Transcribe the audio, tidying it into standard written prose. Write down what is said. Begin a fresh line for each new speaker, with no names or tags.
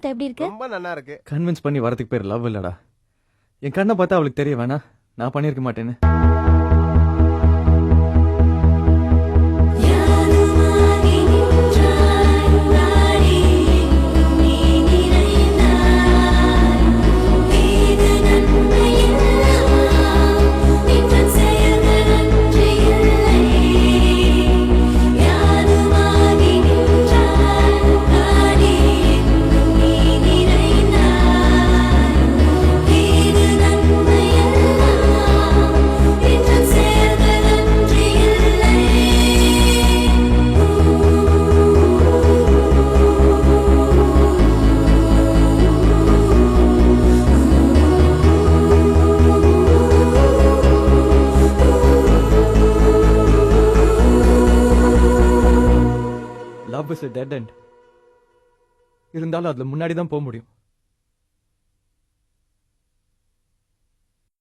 பார்த்தா எப்படி இருக்கு?
ரொம்ப நல்லா இருக்கு.
கன்வின்ஸ் பண்ணி வரதுக்கு பேர் லவ் இல்லடா. என் கண்ணை பார்த்தா அவளுக்கு தெரிய வேணா நான் பண்ணிருக்க மாட்டேன்னு. Love is a dead end. இருந்தாலும் அதுல முன்னாடி தான் போக முடியும்.